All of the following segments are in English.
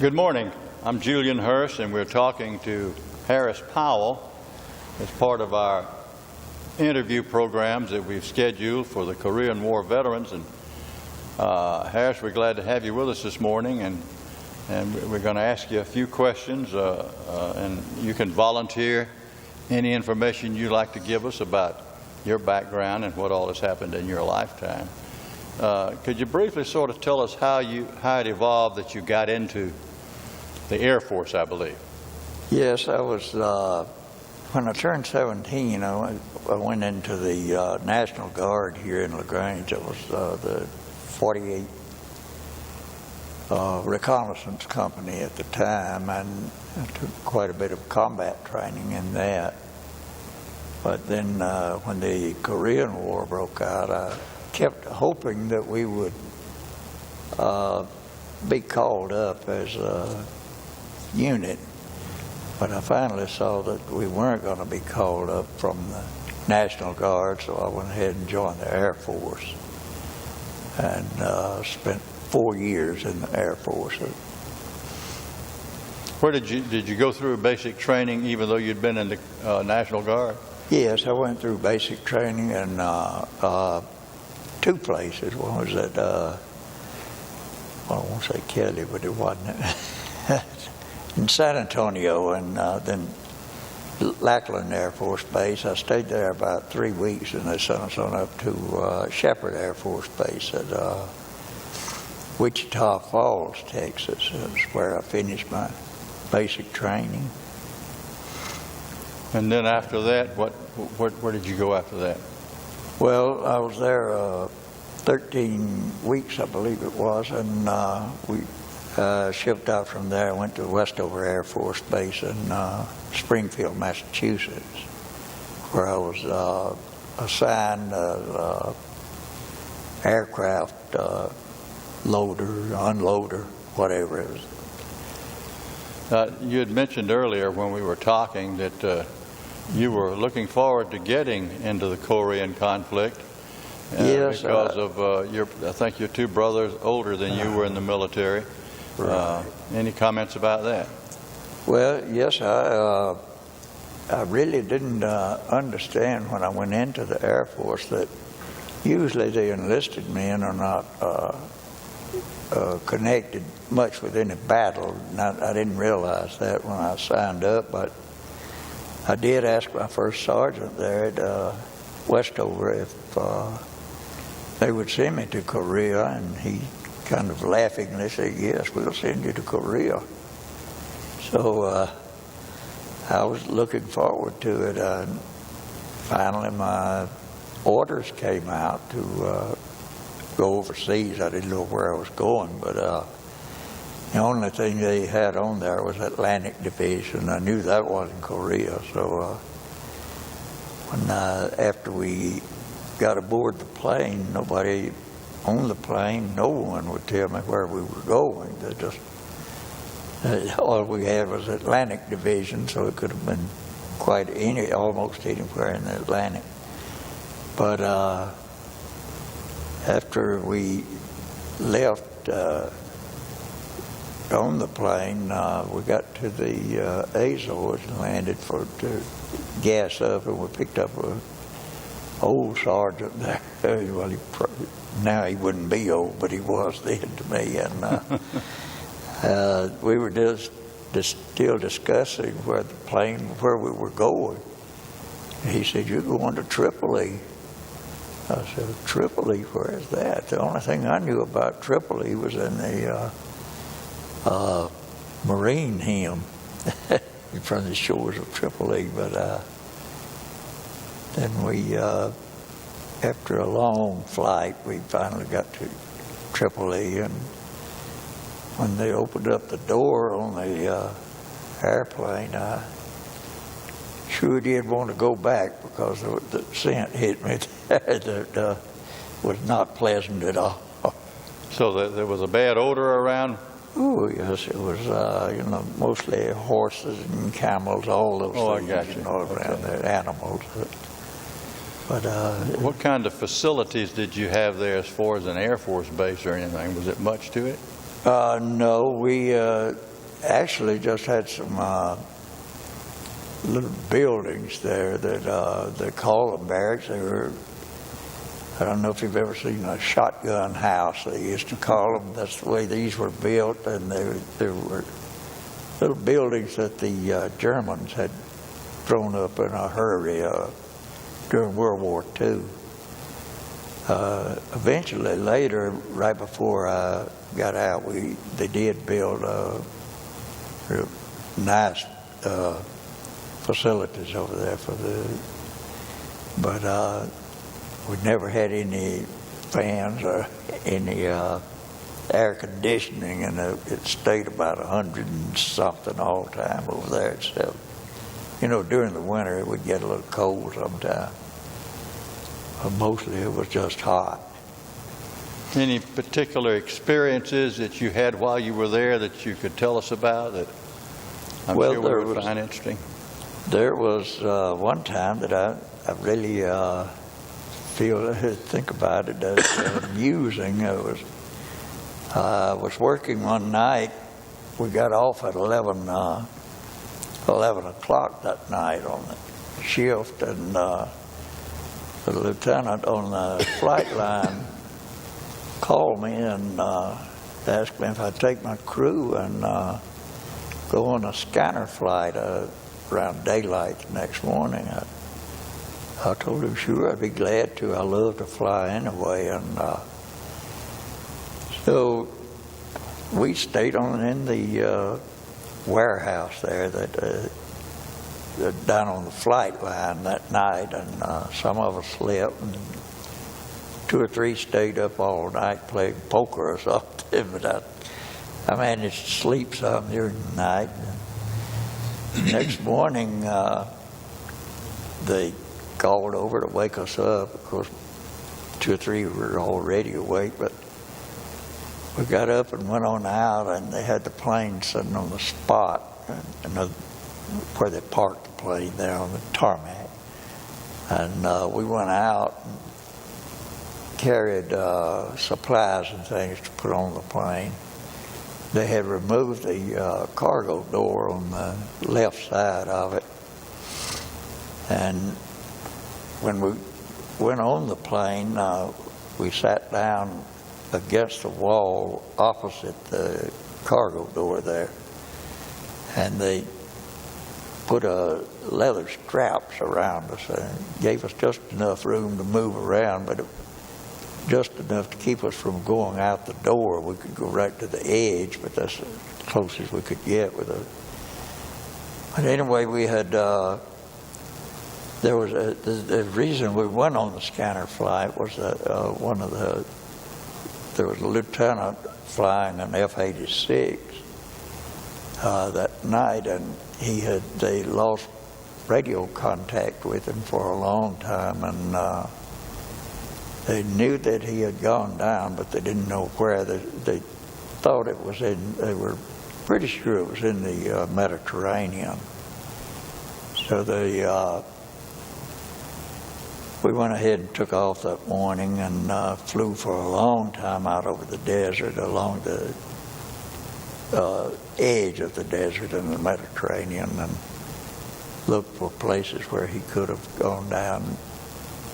Good morning. I'm Julian Hurst, and we're talking to Harris Powell as part of our interview programs that we've scheduled for the Korean War veterans. And Harris, we're glad to have you with us this morning, and we're going to ask you a few questions, and you can volunteer any information you'd like to give us about your background and what all has happened in your lifetime. Could you briefly sort of tell us how it evolved that you got into the Air Force, I believe? Yes, I was, when I turned 17, I went into the National Guard here in LaGrange. It was the 48th Reconnaissance Company at the time, and I took quite a bit of combat training in that. But then when the Korean War broke out, I kept hoping that we would be called up as a unit, but I finally saw that we weren't going to be called up from the National Guard, so I went ahead and joined the Air Force and spent 4 years in the Air Force. Where did you go through basic training even though you'd been in the National Guard? Yes, I went through basic training in two places. One was at, well, I won't say Kelly, but it wasn't. In San Antonio, and then Lackland Air Force Base. I stayed there about 3 weeks, and they sent us on up to Shepherd Air Force Base at Wichita Falls, Texas. That's where I finished my basic training. And then after that, where did you go after that? Well, I was there 13 weeks, I believe it was, and we shipped out from there. I went to Westover Air Force Base in Springfield, Massachusetts, where I was assigned as aircraft loader, unloader, whatever it was. You had mentioned earlier when we were talking that you were looking forward to getting into the Korean conflict. Yes, because of I think your two brothers older than you were in the military. Right. Any comments about that? Well, yes, I really didn't understand when I went into the Air Force that usually the enlisted men are not connected much with any battle. I didn't realize that when I signed up, but I did ask my first sergeant there at Westover if they would send me to Korea, and he kind of laughingly said, "Yes, we'll send you to Korea." So I was looking forward to it. Finally, my orders came out to go overseas. I didn't know where I was going, but the only thing they had on there was Atlantic Division. I knew that wasn't Korea. So after we got aboard the plane, nobody on the plane, no one would tell me where we were going. They just all we had was Atlantic Division, so it could have been almost anywhere in the Atlantic. But after we left on the plane, we got to the Azores and landed to gas up, and we picked up a old sergeant there. Well, now he wouldn't be old, but he was then to me. And we were just still discussing where we were going. And he said, "You're going to Tripoli." I said, "Tripoli, where is that?" The only thing I knew about Tripoli was in the Marine hymn from the shores of Tripoli. But then we, after a long flight, we finally got to Tripoli, and when they opened up the door on the airplane, I sure did want to go back because the scent hit me that was not pleasant at all. So there was a bad odor around? Oh, yes, it was, mostly horses and camels, all those things, I got you. Around there, animals. But what kind of facilities did you have there as far as an Air Force base or anything? Was it much to it? No, we actually just had some little buildings there that they call them barracks. They were, I don't know if you've ever seen a shotgun house, they used to call them. That's the way these were built, and they were little buildings that the Germans had thrown up in a hurry during World War II. Eventually, later, right before I got out, they did build real nice facilities over there but we never had any fans or any air conditioning, and it stayed about 100 and something all the time over there itself. You know, during the winter it would get a little cold sometimes. Mostly it was just hot. Any particular experiences that you had while you were there that you could tell us about that I'm sure we would find interesting? There was one time that I really think about it as amusing. I was working one night. We got off at 11 o'clock that night on the shift, and the lieutenant on the flight line called me and asked me if I'd take my crew and go on a scanner flight around daylight the next morning. I told him, sure, I'd be glad to. I love to fly anyway. And so we stayed in the warehouse there that down on the flight line that night, and some of us slept, and 2 or 3 stayed up all night playing poker or something. But I managed to sleep some during the night. And next morning, they called over to wake us up. Of course, 2 or 3 were already awake, but we got up and went on out, and they had the plane sitting on the spot, where they parked the plane there on the tarmac. And we went out and carried supplies and things to put on the plane. They had removed the cargo door on the left side of it. And when we went on the plane, we sat down against the wall opposite the cargo door there. And they put leather straps around us and gave us just enough room to move around, but just enough to keep us from going out the door. We could go right to the edge, but that's as close as we could get with it. But anyway, we had, the reason we went on the scanner flight was that there was a lieutenant flying an F-86 that night, and they lost radio contact with him for a long time, and they knew that he had gone down, but they didn't know where. They thought it was they were pretty sure it was in the Mediterranean. So we went ahead and took off that morning and flew for a long time out over the desert, along the edge of the desert in the Mediterranean, and looked for places where he could have gone down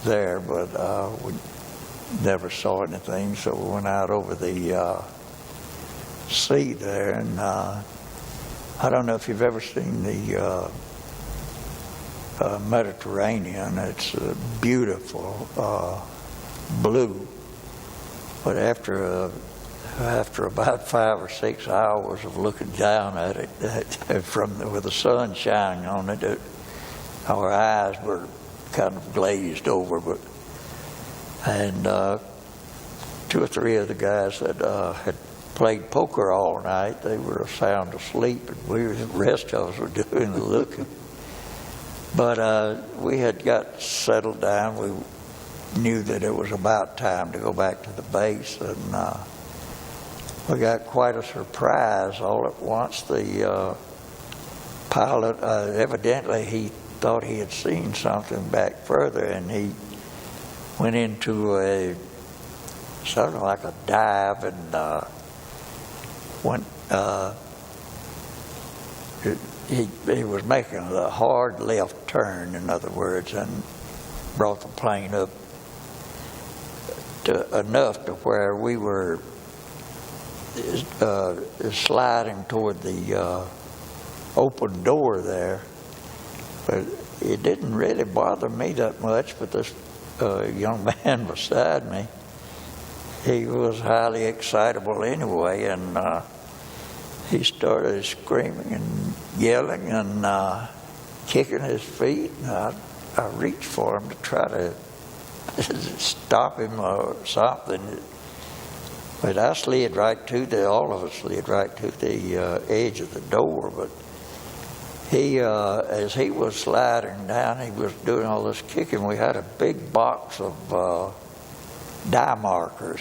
there, but we never saw anything. So we went out over the sea there, and I don't know if you've ever seen the Mediterranean. It's beautiful blue, but after about 5 or 6 hours of looking down at it with the sun shining on it, our eyes were kind of glazed over. And 2 or 3 of the guys that had played poker all night, they were sound asleep, and the rest of us were doing the looking. But we had got settled down. We knew that it was about time to go back to the base, and we got quite a surprise all at once. The pilot, evidently he thought he had seen something back further, and he went into something like a dive, and when he was making a hard left turn, in other words, and brought the plane up to enough to where we were sliding toward the open door there. But it didn't really bother me that much, but this young man beside me, he was highly excitable anyway, and he started screaming and yelling and kicking his feet. And I reached for him to try to stop him or something. But I slid right to all of us slid right to the edge of the door. But he, as he was sliding down, he was doing all this kicking. We had a big box of dye markers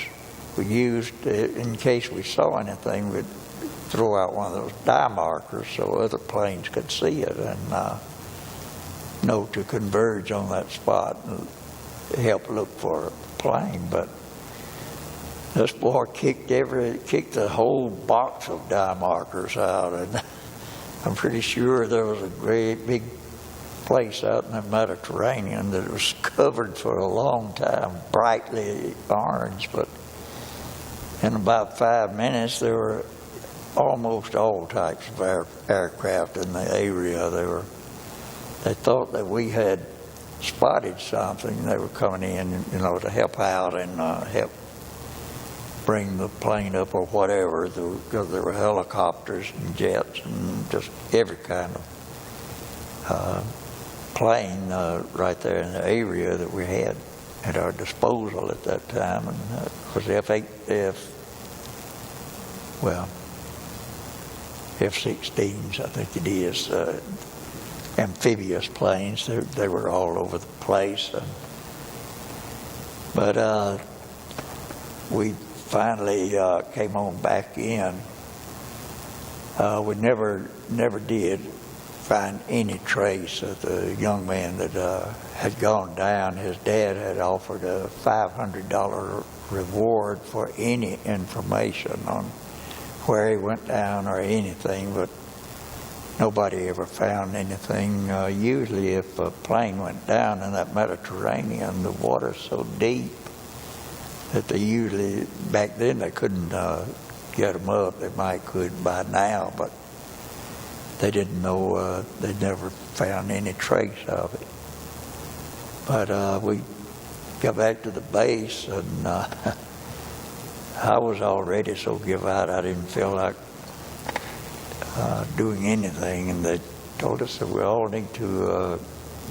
we used in case we saw anything. We'd throw out one of those dye markers so other planes could see it and know to converge on that spot and help look for a plane. But this boy kicked the whole box of dye markers out, and I'm pretty sure there was a great big place out in the Mediterranean that was covered for a long time, brightly orange. But in about 5 minutes, there were almost all types of aircraft in the area. They thought that we had spotted something. They were coming in, to help out and help bring the plane up or whatever, because there were helicopters and jets and just every kind of plane right there in the area that we had at our disposal at that time. And it was F-16s, I think it is, amphibious planes. They were all over the place. But we finally came on back in. We never did find any trace of the young man that had gone down. His dad had offered a $500 reward for any information on where he went down or anything, but nobody ever found anything. Usually if a plane went down in that Mediterranean, the water's so deep that they usually, back then they couldn't get them up. They might could by now, but they didn't know, they never found any trace of it. But we got back to the base, and I was already so give out I didn't feel like doing anything, and they told us that we all need to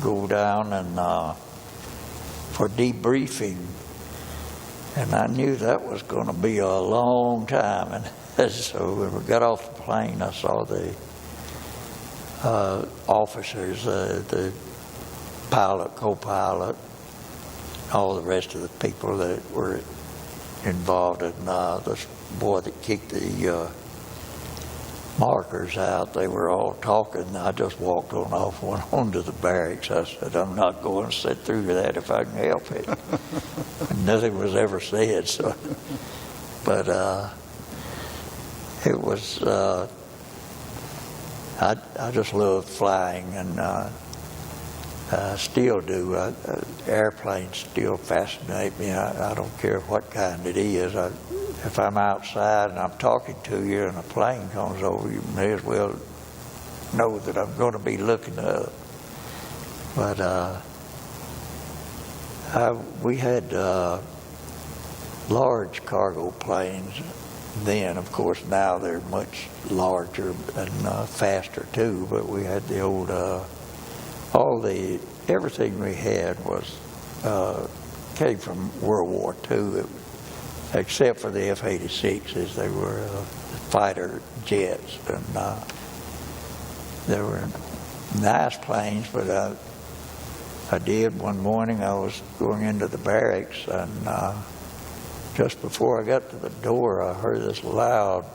go down and for debriefing. And I knew that was going to be a long time. And so when we got off the plane, I saw the officers, the pilot, co-pilot, all the rest of the people that were involved in this boy that kicked the markers out. They were all talking. I just walked on off, went on to the barracks. I said, I'm not going to sit through that if I can help it. And nothing was ever said. So, but it was, I just loved flying, and I still do. Airplanes still fascinate me. I don't care what kind it is. If I'm outside and I'm talking to you and a plane comes over, you may as well know that I'm going to be looking up. But we had large cargo planes then. Of course, now they're much larger and faster too. But we had the old, everything we had was came from World War II. Except for the F-86s, they were fighter jets, and they were nice planes. But I did one morning. I was going into the barracks, and just before I got to the door, I heard this loud.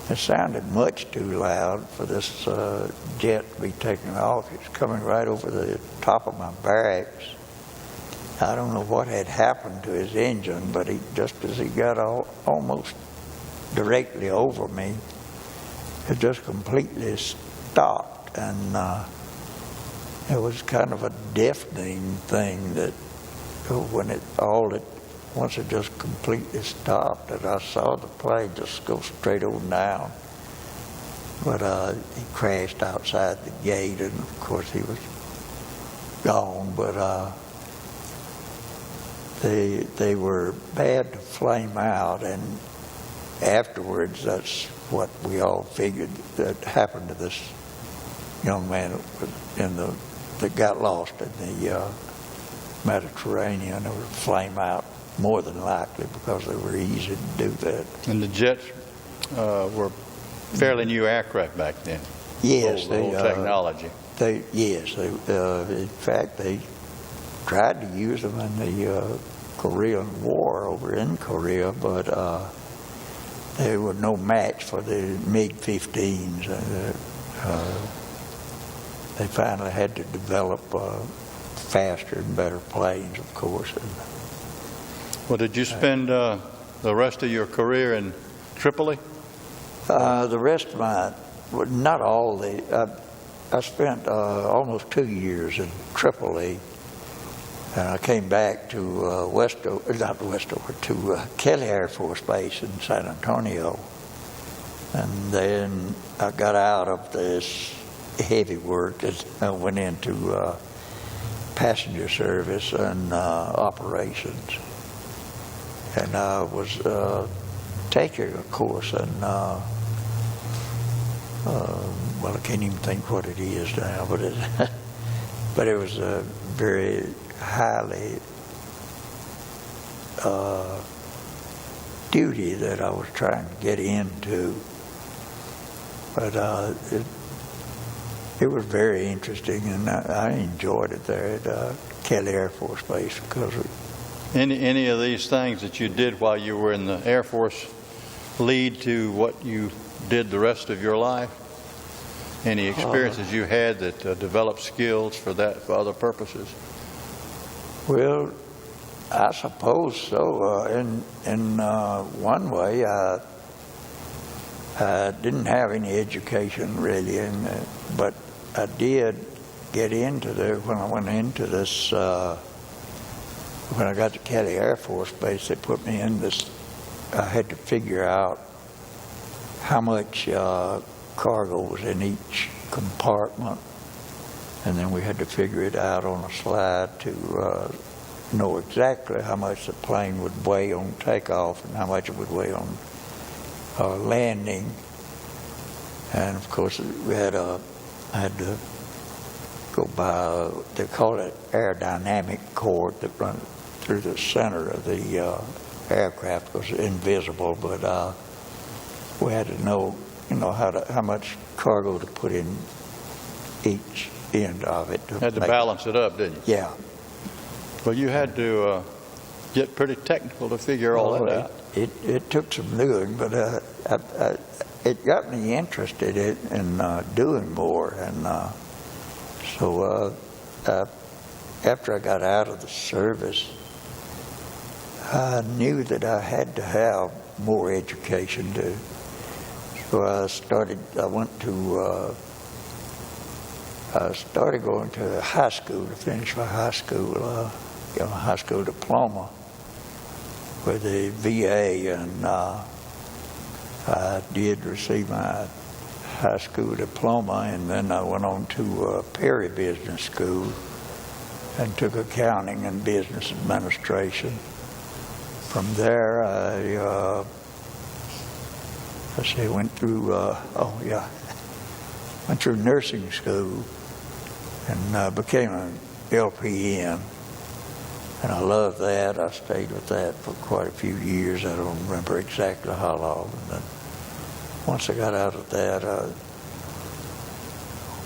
It sounded much too loud for this jet to be taking off. It's coming right over the top of my barracks. I don't know what had happened to his engine, but just as he got almost directly over me, it just completely stopped, and it was kind of a deafening thing that once it just completely stopped, and I saw the plane just go straight on down. But he crashed outside the gate, and of course he was gone. But they were bad to flame out, and afterwards, that's what we all figured that happened to this young man that got lost in the Mediterranean. It would flame out more than likely because they were easy to do that. And the jets were fairly new aircraft back then. Yes, old technology. In fact, they tried to use them in the Korean War over in Korea, but they were no match for the MiG-15s. They finally had to develop faster and better planes, of course. Well, did you spend the rest of your career in Tripoli? The rest of not all I spent almost 2 years in Tripoli, and I came back to Kelly Air Force Base in San Antonio, and then I got out of this heavy work and I went into passenger service and operations, and I was taking a course in well, I can't even think what it is now, but it was a very highly duty that I was trying to get into. But it was very interesting, and I enjoyed it there at Kelly Air Force Base because Any of these things that you did while you were in the Air Force lead to what you did the rest of your life? Any experiences you had that developed skills for other purposes? Well, I suppose so. In one way, I didn't have any education really, but I did get into when I went into this. When I got to Kelly Air Force Base, they put me in this. I had to figure out how much cargo was in each compartment, and then we had to figure it out on a slide to know exactly how much the plane would weigh on takeoff and how much it would weigh on landing. And of course, I had to go by, they call it aerodynamic cord that runs through the center of the aircraft. It was invisible, but we had to know how much cargo to put in each end of it. Had to balance it up, didn't you? Yeah. Well, you had to get pretty technical to figure all that out. It took some doing, but it got me interested in doing more. And so after I got out of the service, I knew that I had to have more education too. So I started going to high school to finish my high school, get my high school diploma with the VA, and I did receive my high school diploma, and then I went on to Perry Business School and took accounting and business administration. From there, I went through went through nursing school and became an LPN, and I loved that. I stayed with that for quite a few years. I don't remember exactly how long. And then once I got out of that,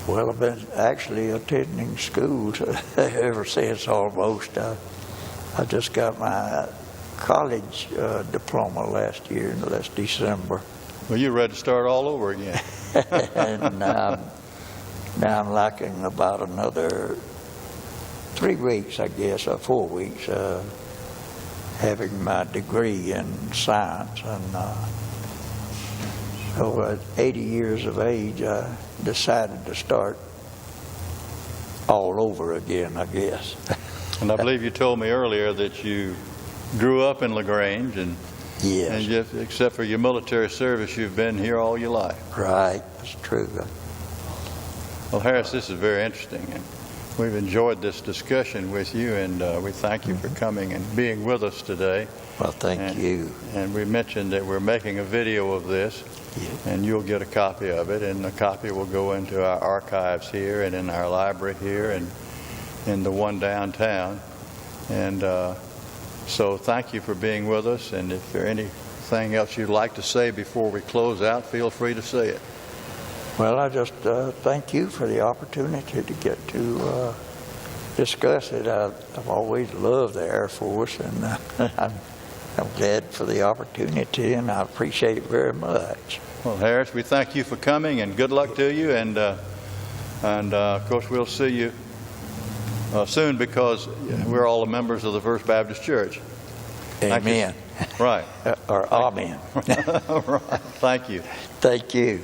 I've been actually attending schools ever since almost. I just got my college diploma last December. Well, you're ready to start all over again. And now I'm lacking about another 3 weeks, I guess, or 4 weeks, having my degree in science. And at 80 years of age, I decided to start all over again, I guess. And I believe you told me earlier that you grew up in LaGrange, and Yes. just, except for your military service, you've been here all your life. Right, that's true. Well, Harris, this is very interesting, and we've enjoyed this discussion with you, and we thank you for coming and being with us today. Well, thank you. And we mentioned that we're making a video of this, Yeah. and you'll get a copy of it, and the copy will go into our archives here and in our library here and in the one downtown. And so thank you for being with us, and if there's anything else you'd like to say before we close out, feel free to say it. Well, I just thank you for the opportunity to get to discuss it. I've always loved the Air Force, and I'm glad for the opportunity, and I appreciate it very much. Well, Harris, we thank you for coming, and good luck to you, and of course we'll see you soon, because we're all the members of the First Baptist Church. Amen. Right. Or amen. Right. Thank you. Thank you.